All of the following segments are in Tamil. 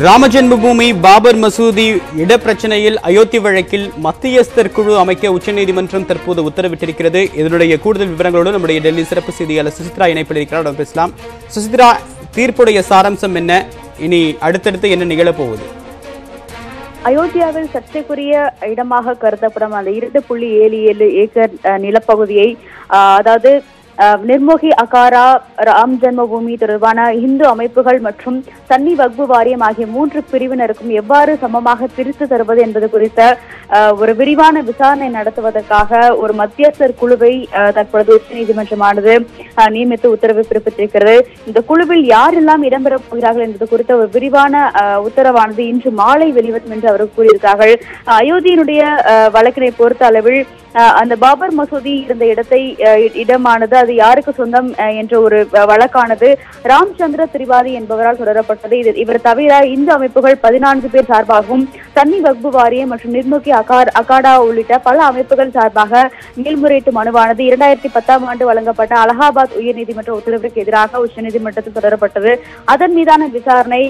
ராமஜென்மபூமி பாபர் மசூதி இடப்பிரச்சனையில் அயோத்தி வழக்கில் மத்தியஸ்தர் குழு அமைக்க உச்சநீதிமன்றம் தற்போது உத்தரவிட்டிருக்கிறது. இதனுடைய கூடுதல் விவரங்களோடு நம்முடைய டெல்லி சிறப்பு செய்தியாளர் சுசித்ரா இணைப்பில் இருக்கிறார். பேசலாம். சுசித்ரா, தீர்ப்புடைய சாராம்சம் என்ன? இனி அடுத்தடுத்து என்ன நிகழப்போகுது? அயோத்தியாவில் சர்ச்சைக்குரிய இடமாக கருதப்படும் அந்த 2.77 ஏக்கர் நிலப்பகுதியை அதாவது நிர்மோகி அகாரா, ராம் ஜென்மபூமி தொடர்பான இந்து அமைப்புகள் மற்றும் சன்னி வக்பு வாரியம் ஆகிய 3 பிரிவினருக்கும் எவ்வாறு சமமாக பிரித்து தருவது என்பது குறித்த ஒரு விரிவான விசாரணை நடத்துவதற்காக ஒரு மத்தியஸ்தர் குழுவை தற்பொழுது உச்சநீதிமன்றமானது நியமித்து உத்தரவு பிறப்பித்திருக்கிறது. இந்த குழுவில் யாரெல்லாம் இடம்பெறப் போகிறார்கள் என்பது குறித்த ஒரு விரிவான உத்தரவானது இன்று மாலை வெளிவரும் என்று அவர் கூறியிருக்கிறார்கள். அயோத்தியினுடைய வழக்கினை பொறுத்த அளவில் அந்த பாபர் மசூதி இருந்த இடமானது அது யாருக்கு சொந்தம் என்ற ஒரு வழக்கானது ராம்சந்திர திரிவாதி என்பவரால் தொடரப்பட்டது. இவர் தவிர இந்து அமைப்புகள் 14 பேர் சார்பாகவும் சன்னி வக்பு வாரியம் மற்றும் நிர்மோகி அகாடா உள்ளிட்ட பல அமைப்புகள் சார்பாக மேல்முறையீட்டு மனுவானது 2010ஆம் ஆண்டு வழங்கப்பட்ட அலகாபாத் உயர்நீதிமன்ற உத்தரவிற்கு எதிராக உச்சநீதிமன்றத்தில் தொடரப்பட்டது. அதன் மீதான விசாரணை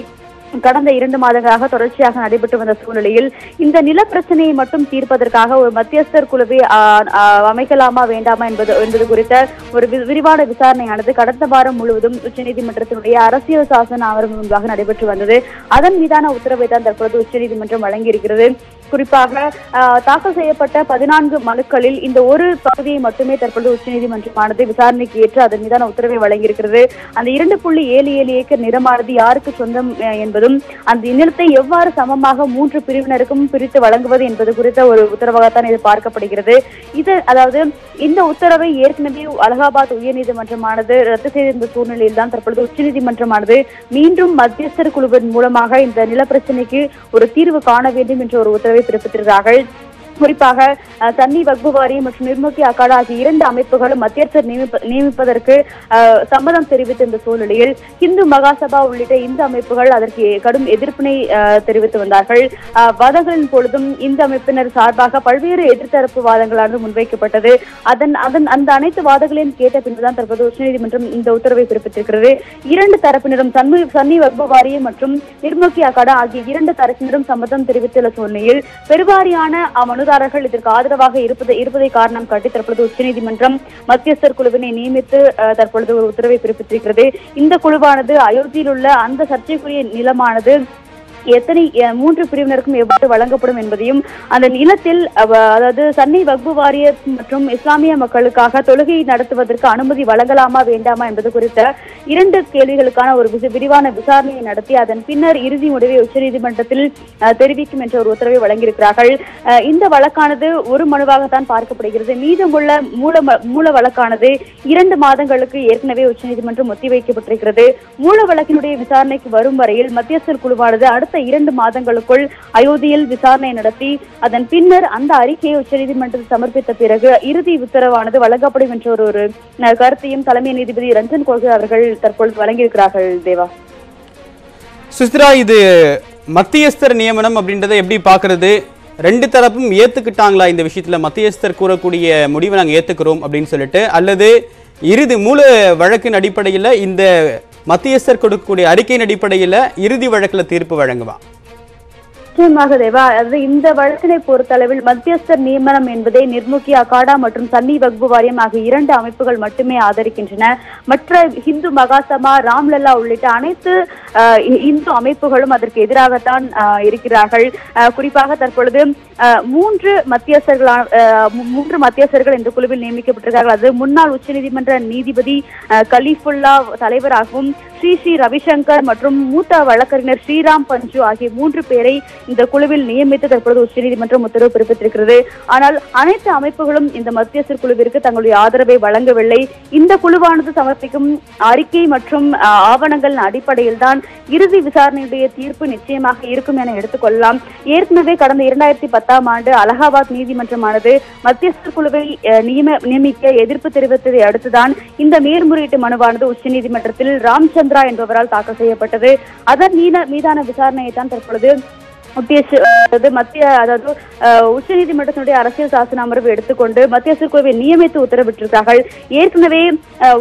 கடந்த 2 மாதங்களாக தொடர்ச்சியாக நடைபெற்று வந்த சூழ்நிலையில் இந்த நில பிரச்சனையை மட்டும் தீர்ப்பதற்காக ஒரு மத்தியஸ்தர் குழுவை அமைக்கலாமா வேண்டாமா என்பது குறித்த ஒரு விரிவான விசாரணையானது கடந்த வாரம் முழுவதும் உச்சநீதிமன்றத்தினுடைய அரசியல் சாசன அமர்வு முன்பாக நடைபெற்று வந்தது. அதன் மீதான உத்தரவை தான் தற்பொழுது உச்சநீதிமன்றம் வழங்கியிருக்கிறது. குறிப்பாக தாக்கல் செய்யப்பட்ட 14 மனுக்களில் இந்த ஒரு பகுதியை மட்டுமே தற்பொழுது உச்சநீதிமன்றமானது விசாரணைக்கு ஏற்று அதன் மீதான உத்தரவை வழங்கியிருக்கிறது. அந்த 2.77 ஏக்கர் நிலமானது யாருக்கு சொந்தம் என்பதும் அந்த நிலத்தை எவ்வாறு சமமாக 3 பிரிவினருக்கும் பிரித்து வழங்குவது என்பது குறித்த ஒரு உத்தரவாகத்தான் இது பார்க்கப்படுகிறது. அதாவது இந்த உத்தரவை ஏற்கனவே அலகாபாத் உயர்நீதிமன்றமானது ரத்து செய்திருந்த சூழ்நிலையில் தான் தற்பொழுது உச்சநீதிமன்றமானது மீண்டும் மத்தியஸ்தர் குழுவின் மூலமாக இந்த நில பிரச்சனைக்கு ஒரு தீர்வு காண வேண்டும் என்ற ஒரு உத்தரவை பிறப்பித்திருக்கிறார்கள். குறிப்பாக சன்னி வக்பு வாரியம் மற்றும் நிர்மோகி அகாடா ஆகிய 2 அமைப்புகளும் மத்தியஸ்தர் நியமிப்பதற்கு சம்மதம் தெரிவித்திருந்த சூழ்நிலையில் இந்து மகாசபா உள்ளிட்ட இந்த அமைப்புகள் அதற்கு கடும் எதிர்ப்பினை தெரிவித்து வந்தார்கள். வாதங்களின் பொழுதும் இந்த அமைப்பினர் சார்பாக பல்வேறு எதிர்த்தரப்பு வாதங்களானது முன்வைக்கப்பட்டது. அந்த அனைத்து வாதங்களையும் கேட்ட பின்புதான் தற்போது உச்சநீதிமன்றம் இந்த உத்தரவை பிறப்பித்திருக்கிறது. 2 தரப்பினரும் சன்னி வக்பு வாரியம் மற்றும் நிர்மோகி அகாடா ஆகிய 2 தரப்பினரும் சம்மதம் தெரிவித்துள்ள சூழ்நிலையில் பெருவாரியான மனுதாரர்கள் இதற்கு ஆதரவாக இருப்பதை காரணம் காட்டி தற்பொழுது உச்சநீதிமன்றம் மத்தியஸ்தர் குழுவினை நியமித்து தற்பொழுது ஒரு உத்தரவை பிறப்பித்திருக்கிறது. இந்த குழுவானது அயோத்தியில் உள்ள அந்த சர்ச்சைக்குரிய நிலமானது எத்தனை 3 பிரிவினருக்கும் எவ்வாறு வழங்கப்படும் என்பதையும் அந்த நிலத்தில் அதாவது சன்னி வக்பு வாரிய மற்றும் இஸ்லாமிய மக்களுக்காக தொழுகை நடத்துவதற்கு அனுமதி வழங்கலாமா வேண்டாமா என்பது குறித்த 2 கேள்விகளுக்கான ஒரு விரிவான விசாரணையை நடத்தி அதன் பின்னர் இறுதி முடிவை உச்சநீதிமன்றத்தில் தெரிவிக்கும் என்ற ஒரு உத்தரவை வழங்கியிருக்கிறார்கள். இந்த வழக்கானது ஒரு மனுவாகத்தான் பார்க்கப்படுகிறது. மீதமுள்ள மூல வழக்கானது 2 மாதங்களுக்கு ஏற்கனவே உச்சநீதிமன்றம் ஒத்திவைக்கப்பட்டிருக்கிறது. மூல வழக்கினுடைய விசாரணைக்கு வரும் வரையில் மத்தியஸ்தர் குழுவானது அடுத்த 2 மாதங்களுக்குள் அயோத்தியில் விசாரணை நடத்தி அதன் பின்னர் அந்த அறிக்கையை உச்சநீதிமன்றத்தில் சமர்ப்பித்த பிறகு இறுதி உத்தரவானது வழங்கப்படும் என்ற ஒரு கருத்தையும் தலைமை நீதிபதி ரஞ்சன் கோகோய் அவர்கள் தற்பொழுது வழங்கியிருக்கிறார்கள். தேவா, சுசித்ரா, இது மத்தியஸ்தர் நியமனம் அப்படின்றத எப்படி பாக்குறது? 2 தரப்பும் ஏத்துக்கிட்டாங்களா இந்த விஷயத்துல? மத்தியஸ்தர் கூறக்கூடிய முடிவை நாங்க ஏத்துக்கிறோம் அப்படின்னு சொல்லிட்டு, அல்லது இறுதி மூல வழக்கின் அடிப்படையில் இந்த மத்தியஸ்தர் கொடுக்கக்கூடிய அறிக்கையின் அடிப்படையில் இறுதி வழக்கில் தீர்ப்பு வழங்குவா? நிச்சயமாக தேவா, அதாவது இந்த வழக்கினை பொறுத்தளவில் மத்தியஸ்தர் நியமனம் என்பதை நிர்மோகி அகாடா மற்றும் சன்னி வக்பு வாரியம் ஆகிய 2 அமைப்புகள் மட்டுமே ஆதரிக்கின்றன. மற்ற இந்து மகாசபா, ராம்லல்லா உள்ளிட்ட அனைத்து இந்து அமைப்புகளும் அதற்கு எதிராகத்தான் இருக்கிறார்கள். குறிப்பாக தற்பொழுது 3 மத்தியஸ்தர்கள் இந்த குழுவில் நியமிக்கப்பட்டிருக்கிறார்கள். அது முன்னாள் உச்சநீதிமன்ற நீதிபதி கலீஃபுல்லா தலைவராகவும் ஸ்ரீ ரவிசங்கர் மற்றும் மூத்த வழக்கறிஞர் ஸ்ரீராம் பஞ்சு ஆகிய 3 பேரை இந்த குழுவில் நியமித்து தற்பொழுது உச்சநீதிமன்றம் உத்தரவு பிறப்பித்திருக்கிறது. ஆனால் அனைத்து அமைப்புகளும் இந்த மத்தியஸ்தர் குழுவிற்கு தங்களுடைய ஆதரவை வழங்கவில்லை. இந்த குழுவானது சமர்ப்பிக்கும் அறிக்கை மற்றும் ஆவணங்களின் அடிப்படையில் தான் இறுதி விசாரணையுடைய தீர்ப்பு நிச்சயமாக இருக்கும் என எடுத்துக்கொள்ளலாம். ஏற்கனவே கடந்த 2010ஆம் ஆண்டு அலகாபாத் நீதிமன்றமானது மத்தியஸ்தர் குழுவை நியமிக்க எதிர்ப்பு தெரிவித்ததை அடுத்துதான் இந்த மேல்முறையீட்டு மனுவானது உச்சநீதிமன்றத்தில் ராம்சந்திரா என்பவரால் தாக்கல் செய்யப்பட்டது. அதன் மீதான விசாரணையை தான் தற்பொழுது உச்சநீதிமன்றத்தினுடைய அரசியல் சாசன அமர்வு எடுத்துக்கொண்டு மத்தியஸ்தர் குழுவை நியமித்து உத்தரவிட்டிருக்கிறார்கள். ஏற்கனவே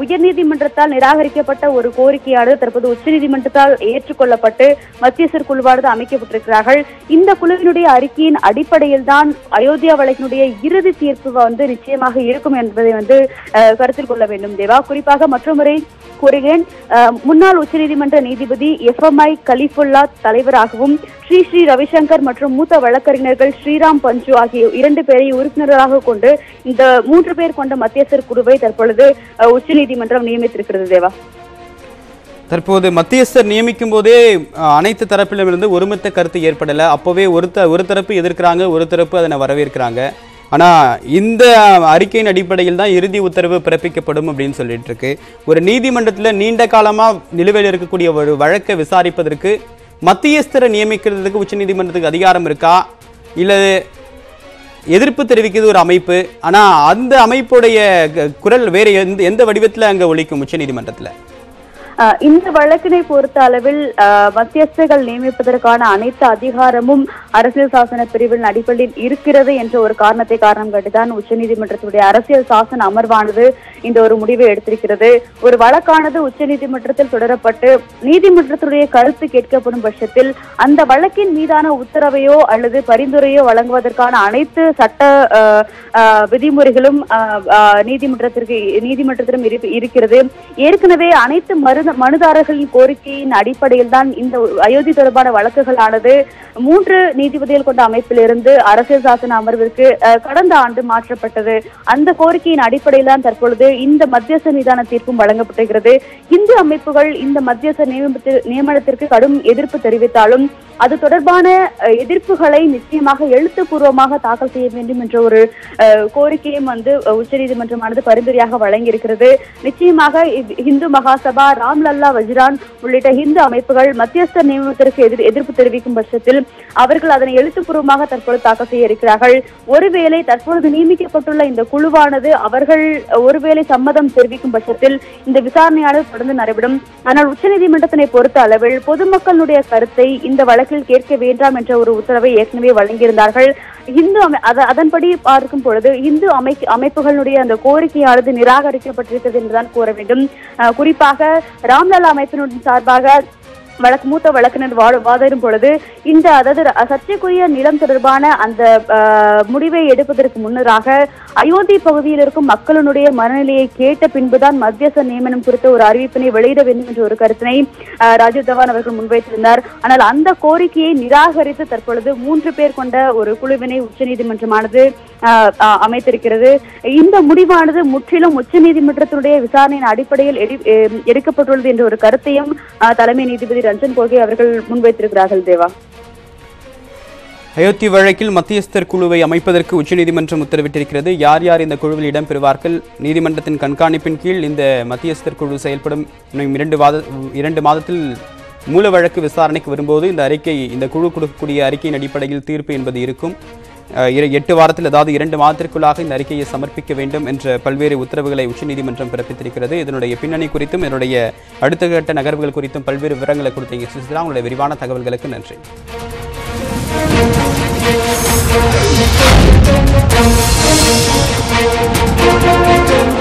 உயர்நீதிமன்றத்தால் நிராகரிக்கப்பட்ட ஒரு கோரிக்கையானது தற்போது உச்சநீதிமன்றத்தால் ஏற்றுக்கொள்ளப்பட்டு மத்தியஸ்தர் குழுவானது அமைக்கப்பட்டிருக்கிறார்கள். இந்த குழுவினுடைய அறிக்கையின் அடிப்படையில் தான் அயோத்தியா வழக்கினுடைய இறுதி தீர்ப்பு நிச்சயமாக இருக்கும் என்பதை கருத்தில் கொள்ள வேண்டும் தேவா. குறிப்பாக மற்றொரு கூறுகிறேன், முன்னாள் உச்சநீதிமன்ற நீதிபதி FMI கலிஃபுல்லா தலைவராகவும் ஸ்ரீ ரவிசங்கர் மற்றும் மூத்த வழக்கறிஞர்கள் ஸ்ரீராம் பஞ்சு ஆகிய 2 பேரை உறுப்பினர்களாக கொண்டு இந்த 3 பேர் கொண்ட மத்தியஸ்தர் குழுவை தற்பொழுது உச்சநீதிமன்றம் நியமித்திருக்கிறது தேவா. தற்போது மத்தியஸ்தர் நியமிக்கும் போதே அனைத்து தரப்பிலிருந்து ஒருமித்த கருத்து ஏற்படல. அப்போவே ஒரு தரப்பு எதிர்க்கிறாங்க, ஒரு தரப்பு அதனை வரவேற்கிறாங்க. ஆனா இந்த அறிக்கையின் அடிப்படையில் தான் இறுதி உத்தரவு பிறப்பிக்கப்படும் அப்படின்னு சொல்லிட்டு இருக்கு. ஒரு நீதிமன்றத்தில் நீண்ட காலமா நிலுவையில் இருக்கக்கூடிய ஒரு வழக்கை விசாரிப்பதற்கு மத்தியஸ்தரை நியமிக்கிறதுக்கு உச்சநீதிமன்றத்துக்கு அதிகாரம் இருக்கா, இல்ல எதிர்ப்பு தெரிவிக்கிறது ஒரு அமைப்பு, ஆனா அந்த அமைப்புடைய குரல் வேற எந்த வடிவத்தில் அங்க ஒலிக்கும் உச்சநீதிமன்றத்தில்? இந்த வழக்கினை பொறுத்த அளவில் மத்தியஸ்தர்கள் நியமிப்பதற்கான அனைத்து அதிகாரமும் அரசியல் சாசன பிரிவின் அடிப்படையில் இருக்கிறது என்ற ஒரு காரணம் காட்டிதான் உச்சநீதிமன்றத்துடைய அரசியல் சாசன அமர்வானது இந்த ஒரு முடிவை எடுத்திருக்கிறது. ஒரு வழக்கானது உச்சநீதிமன்றத்தில் தொடரப்பட்டு நீதிமன்றத்துடைய கருத்து கேட்கப்படும் பட்சத்தில் அந்த வழக்கின் மீதான உத்தரவையோ அல்லது பரிந்துரையோ வழங்குவதற்கான அனைத்து சட்ட விதிமுறைகளும் நீதிமன்றத்திலும் இருக்கிறது. ஏற்கனவே அனைத்து மனுதாரர்களின் கோரிக்கையின் அடிப்படையில் தான் இந்த அயோத்தி தொடர்பான வழக்குகளானது 3 நீதிபதிகள் கொண்ட அமைப்பிலிருந்து அரசியல் சாசன அமர்விற்கு கடந்த ஆண்டு மாற்றப்பட்டது. அந்த கோரிக்கையின் அடிப்படையில் தான் தற்பொழுது இந்த மத்தியஸ்த மீதான தீர்ப்பும் வழங்கப்பட்டிருக்கிறது. இந்து அமைப்புகள் இந்த மத்தியஸ்த நியமனத்திற்கு கடும் எதிர்ப்பு தெரிவித்தாலும் அது தொடர்பான எதிர்ப்புகளை நிச்சயமாக எழுத்துப்பூர்வமாக தாக்கல் செய்ய வேண்டும் என்ற ஒரு கோரிக்கையும் உச்சநீதிமன்றமானது பரிந்துரையாக வழங்கியிருக்கிறது. நிச்சயமாக இந்து மகாசபா, ராம்லல்லா வஜ்ரான் உள்ளிட்ட இந்து அமைப்புகள் மத்தியஸ்த நியமனத்திற்கு எதிர்ப்பு தெரிவிக்கும் பட்சத்தில் அவர்கள் அதனை எழுத்துப்பூர்வமாக தற்போது தாக்கல் செய்ய இருக்கிறார்கள். ஒருவேளை தற்பொழுது நியமிக்கப்பட்டுள்ள இந்த குழுவானது அவர்கள் ஒருவேளை சம்மதம் தெரிவிக்கும் பட்சத்தில் இந்த விசாரணையானது தொடர்ந்து நடைபெறும். ஆனால் உச்சநீதிமன்றத்தினை பொறுத்த அளவில் பொதுமக்களுடைய கருத்தை இந்த வழக்கில் கேட்க வேண்டாம் என்ற ஒரு உத்தரவை ஏற்கனவே வழங்கியிருந்தார்கள். அதன்படி பார்க்கும் பொழுது இந்து அமைப்புகளுடைய அந்த கோரிக்கையானது நிராகரிக்கப்பட்டிருக்கிறது என்றுதான் கூற வேண்டும். குறிப்பாக ராம்லல்லா அமைப்பினுடைய சார்பாக மூத்த வழக்கினர் வாதிடும் பொழுது அதாவது சர்ச்சைக்குரிய நிலம் தொடர்பான அந்த முடிவை எடுப்பதற்கு முன்னராக அயோத்தி பகுதியில் இருக்கும் மக்களுடைய மனநிலையை கேட்ட பின்புதான் மத்தியஸ்த நியமனம் குறித்த ஒரு அறிவிப்பினை வெளியிட வேண்டும் என்ற ஒரு கருத்தினை ராஜீவ் தவான் அவர்கள் முன்வைத்திருந்தார். ஆனால் அந்த கோரிக்கையை நிராகரித்து தற்பொழுது 3 பேர் கொண்ட ஒரு குழுவினை உச்சநீதிமன்றமானது அமைத்திருக்கிறது. இந்த முடிவானது முற்றிலும் உச்சநீதிமன்றத்தினுடைய விசாரணையின் அடிப்படையில் எடுக்கப்பட்டுள்ளது என்ற ஒரு கருத்தையும் தலைமை நீதிபதி ரஞ்சன் கோகோய் அவர்கள் முன்வைத்திருக்கிறார்கள் தேவா. அயோத்தி வழக்கில் மத்தியஸ்தர் குழுவை அமைப்பதற்கு உச்சநீதிமன்றம் உத்தரவிட்டிருக்கிறது. யார் யார் இந்த குழுவில் இடம்பெறுவார்கள்? நீதிமன்றத்தின் கண்காணிப்பின் கீழ் இந்த மத்தியஸ்தர் குழு செயல்படும். 2 மாதத்தில் மூல வழக்கு விசாரணைக்கு வரும்போது இந்த குழு கொடுக்கக்கூடிய அறிக்கையின் அடிப்படையில் தீர்ப்பு என்பது இருக்கும். 8 வாரத்தில், அதாவது 2 மாதத்திற்குள்ளாக இந்த அறிக்கையை சமர்ப்பிக்க வேண்டும் என்ற பல்வேறு உத்தரவுகளை உச்சநீதிமன்றம் பிறப்பித்திருக்கிறது. இதனுடைய பின்னணி குறித்தும் இதனுடைய அடுத்த கட்ட நகர்வுகள் குறித்தும் பல்வேறு விவரங்களை கொடுத்தீங்க சுசிலா. உங்களுடைய விரிவான தகவல்களுக்கு நன்றி. Thank you.